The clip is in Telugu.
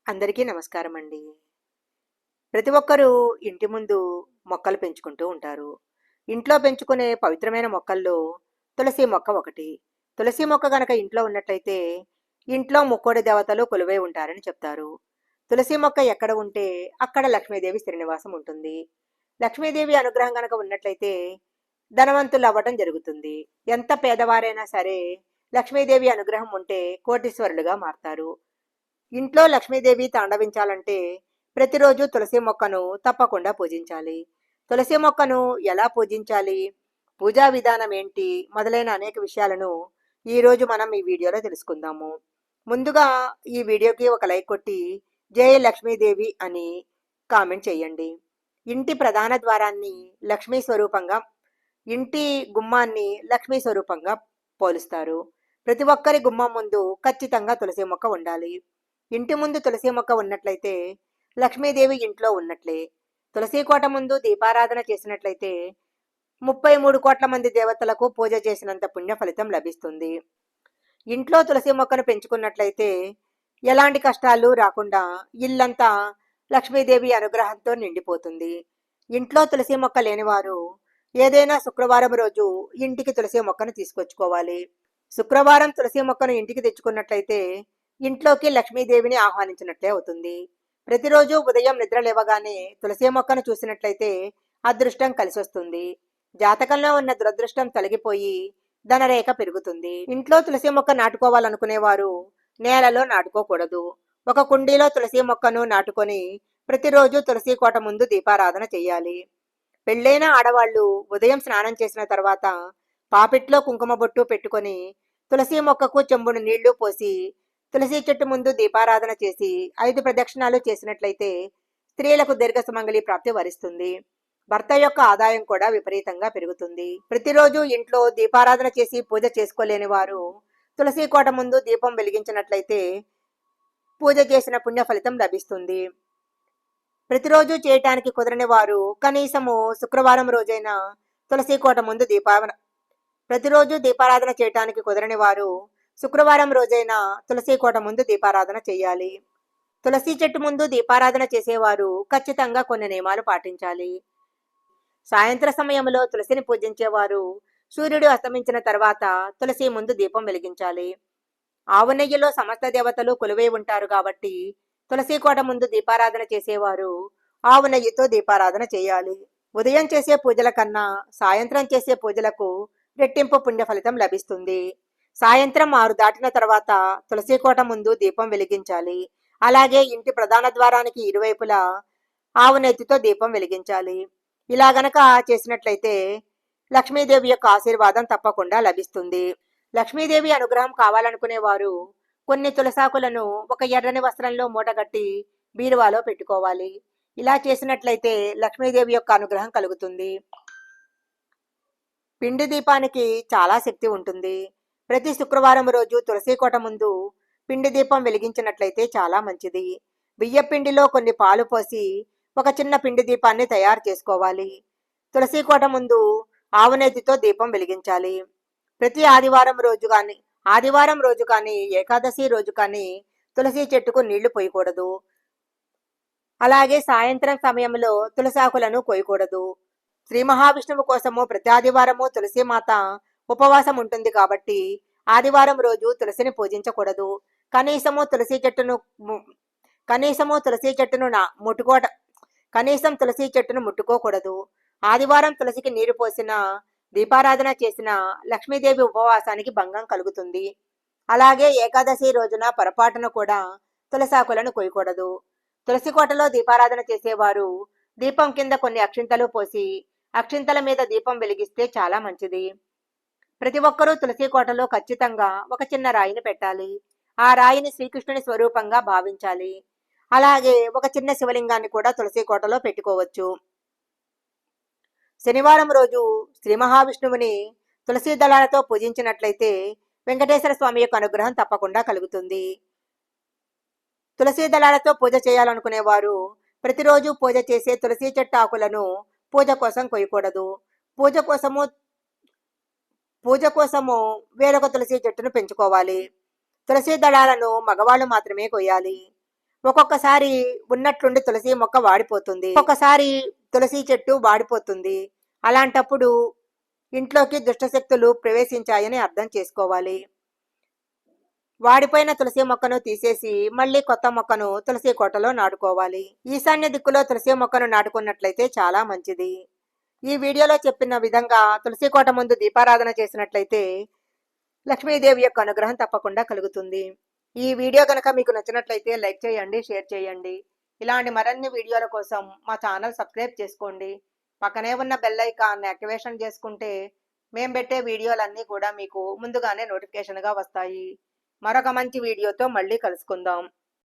అందరికీ నమస్కారం అండి. ప్రతి ఒక్కరూ ఇంటి ముందు మొక్కలు పెంచుకుంటూ ఉంటారు. ఇంట్లో పెంచుకునే పవిత్రమైన మొక్కల్లో తులసి మొక్క ఒకటి. తులసి మొక్క గనక ఇంట్లో ఉన్నట్లయితే ఇంట్లో ముక్కోడి దేవతలు కొలువై ఉంటారని చెప్తారు. తులసి మొక్క ఎక్కడ ఉంటే అక్కడ లక్ష్మీదేవి శ్రీనివాసం ఉంటుంది. లక్ష్మీదేవి అనుగ్రహం గనక ఉన్నట్లయితే ధనవంతులు అవ్వటం జరుగుతుంది. ఎంత పేదవారైనా సరే లక్ష్మీదేవి అనుగ్రహం ఉంటే కోటీశ్వరులుగా మారతారు. ఇంట్లో లక్ష్మీదేవి తాండవించాలంటే ప్రతిరోజు తులసి మొక్కను తప్పకుండా పూజించాలి. తులసి మొక్కను ఎలా పూజించాలి, పూజా విధానం ఏంటి మొదలైన అనేక విషయాలను ఈరోజు మనం ఈ వీడియోలో తెలుసుకుందాము. ముందుగా ఈ వీడియోకి ఒక లైక్ కొట్టి జై లక్ష్మీదేవి అని కామెంట్ చేయండి. ఇంటి ప్రధాన ద్వారాన్ని లక్ష్మీ స్వరూపంగా, ఇంటి గుమ్మాన్ని లక్ష్మీ స్వరూపంగా పోలుస్తారు. ప్రతి ఒక్కరి గుమ్మం ముందు ఖచ్చితంగా తులసి మొక్క ఉండాలి. ఇంటి ముందు తులసి మొక్క ఉన్నట్లయితే లక్ష్మీదేవి ఇంట్లో ఉన్నట్లే. తులసి కోట ముందు దీపారాధన చేసినట్లయితే 33 కోట్ల మంది దేవతలకు పూజ చేసినంత పుణ్య ఫలితం లభిస్తుంది. ఇంట్లో తులసి మొక్కను పెంచుకున్నట్లయితే ఎలాంటి కష్టాలు రాకుండా ఇల్లంతా లక్ష్మీదేవి అనుగ్రహంతో నిండిపోతుంది. ఇంట్లో తులసి మొక్క లేనివారు ఏదైనా శుక్రవారం రోజు ఇంటికి తులసి మొక్కను తీసుకొచ్చుకోవాలి. శుక్రవారం తులసి మొక్కను ఇంటికి తెచ్చుకున్నట్లయితే ఇంట్లోకి లక్ష్మీదేవిని ఆహ్వానించినట్లే అవుతుంది. ప్రతిరోజు ఉదయం నిద్ర లేవగానే తులసి మొక్కను చూసినట్లయితే అదృష్టం కలిసి వస్తుంది. జాతకంలో ఉన్న దురదృష్టం తొలగిపోయి ధనరేఖ పెరుగుతుంది. ఇంట్లో తులసి మొక్క నాటుకోవాలనుకునేవారు నేలలో నాటుకోకూడదు. ఒక కుండీలో తులసి మొక్కను నాటుకొని ప్రతిరోజు తులసి కోట ముందు దీపారాధన చేయాలి. పెళ్ళైన ఆడవాళ్లు ఉదయం స్నానం చేసిన తర్వాత పాపిట్లో కుంకుమ బొట్టు పెట్టుకొని తులసి మొక్కకు చెంబును నీళ్లు పోసి తులసి చెట్టు ముందు దీపారాధన చేసి 5 ప్రదక్షిణాలు చేసినట్లయితే స్త్రీలకు దీర్ఘ సుమంగళి ప్రాప్తి వరిస్తుంది. భర్త యొక్క ఆదాయం కూడా విపరీతంగా పెరుగుతుంది. ప్రతిరోజు ఇంట్లో దీపారాధన చేసి పూజ చేసుకోలేని వారు తులసి కోట ముందు దీపం వెలిగించినట్లయితే పూజ చేసిన పుణ్య ఫలితం లభిస్తుంది. ప్రతిరోజు చేయటానికి కుదరని వారు కనీసము శుక్రవారం రోజైనా తులసి కోట ముందు ప్రతిరోజు దీపారాధన చేయటానికి కుదరని వారు శుక్రవారం రోజైనా తులసి కోట ముందు దీపారాధన చేయాలి. తులసి చెట్టు ముందు దీపారాధన చేసేవారు ఖచ్చితంగా కొన్ని నియమాలు పాటించాలి. సాయంత్ర సమయంలో తులసిని పూజించేవారు సూర్యుడు అస్తమించిన తర్వాత తులసి ముందు దీపం వెలిగించాలి. ఆవు నెయ్యిలో సమస్త దేవతలు కొలువై ఉంటారు కాబట్టి తులసి కోట ముందు దీపారాధన చేసేవారు ఆవు నెయ్యితో దీపారాధన చేయాలి. ఉదయం చేసే పూజల కన్నా సాయంత్రం చేసే పూజలకు రెట్టింపు పుణ్య ఫలితం లభిస్తుంది. సాయంత్రం 6 దాటిన తర్వాత తులసి కోట ముందు దీపం వెలిగించాలి. అలాగే ఇంటి ప్రధాన ద్వారానికి ఇరువైపులా ఆవు నెత్తితో దీపం వెలిగించాలి. ఇలా గనక చేసినట్లయితే లక్ష్మీదేవి యొక్క ఆశీర్వాదం తప్పకుండా లభిస్తుంది. లక్ష్మీదేవి అనుగ్రహం కావాలనుకునేవారు కొన్ని తులసాకులను ఒక ఎర్రని వస్త్రంలో మూటగట్టి బీరువాలో పెట్టుకోవాలి. ఇలా చేసినట్లయితే లక్ష్మీదేవి యొక్క అనుగ్రహం కలుగుతుంది. పిండి దీపానికి చాలా శక్తి ఉంటుంది. ప్రతి శుక్రవారం రోజు తులసి కోట ముందు పిండి దీపం వెలిగించినట్లయితే చాలా మంచిది. బియ్య పిండిలో కొన్ని పాలు పోసి ఒక చిన్న పిండి దీపాన్ని తయారు చేసుకోవాలి. తులసి కోట ముందు ఆవునేతితో దీపం వెలిగించాలి. ప్రతి ఆదివారం రోజు కానీ ఏకాదశి రోజు కానీ తులసి చెట్టుకు నీళ్లు పోయకూడదు. అలాగే సాయంత్రం సమయంలో తులసాకులను కోయకూడదు. శ్రీ మహావిష్ణువు కోసము ప్రతి ఆదివారము తులసి మాత ఉపవాసం ఉంటుంది కాబట్టి ఆదివారం రోజు తులసిని పూజించకూడదు. కనీసము తులసి చెట్టును ముట్టుకోకూడదు. ఆదివారం తులసికి నీరు పోసిన దీపారాధన చేసిన లక్ష్మీదేవి ఉపవాసానికి భంగం కలుగుతుంది. అలాగే ఏకాదశి రోజున పొరపాటును కూడా తులసాకులను కోయకూడదు. తులసి కోటలో దీపారాధన చేసేవారు దీపం కింద కొన్ని అక్షింతలు పోసి అక్షింతల మీద దీపం వెలిగిస్తే చాలా మంచిది. ప్రతి ఒక్కరూ తులసి కోటలో ఖచ్చితంగా ఒక చిన్న రాయిని పెట్టాలి. ఆ రాయిని శ్రీకృష్ణుని స్వరూపంగా భావించాలి. అలాగే ఒక చిన్న శివలింగాన్ని కూడా తులసి కోటలో పెట్టుకోవచ్చు. శనివారం రోజు శ్రీ మహావిష్ణువుని తులసి దళాలతో పూజించినట్లయితే వెంకటేశ్వర స్వామి యొక్క అనుగ్రహం తప్పకుండా కలుగుతుంది. తులసి దళాలతో పూజ చేయాలనుకునేవారు ప్రతిరోజు పూజ చేసే తులసి చెట్టు ఆకులను పూజ కోసం కొయ్యకూడదు. పూజ కోసము వేరొక తులసి చెట్టును పెంచుకోవాలి. తులసి దళాలను మగవాళ్ళు మాత్రమే కొయ్యాలి. ఒక్కొక్కసారి ఉన్నట్లుండి తులసి మొక్క వాడిపోతుంది, ఒక్కొక్కసారి తులసి చెట్టు వాడిపోతుంది. అలాంటప్పుడు ఇంట్లోకి దుష్టశక్తులు ప్రవేశించాయని అర్థం చేసుకోవాలి. వాడిపోయిన తులసి మొక్కను తీసేసి మళ్ళీ కొత్త మొక్కను తులసి కోటలో నాటుకోవాలి. ఈశాన్య దిక్కులో తులసి మొక్కను నాటుకున్నట్లయితే చాలా మంచిది. ఈ వీడియోలో చెప్పిన విధంగా తులసి కోట ముందు దీపారాధన చేసినట్లయితే లక్ష్మీదేవి యొక్క అనుగ్రహం తప్పకుండా కలుగుతుంది. ఈ వీడియో కనుక మీకు నచ్చినట్లయితే లైక్ చేయండి, షేర్ చేయండి. ఇలాంటి మరిన్ని వీడియోల కోసం మా ఛానల్ సబ్స్క్రైబ్ చేసుకోండి. పక్కనే ఉన్న బెల్ ఐకాన్ యాక్టివేషన్ చేసుకుంటే మేము పెట్టే వీడియోలన్నీ కూడా మీకు ముందుగానే నోటిఫికేషన్గా వస్తాయి. మరొక మంచి వీడియోతో మళ్ళీ కలుసుకుందాం.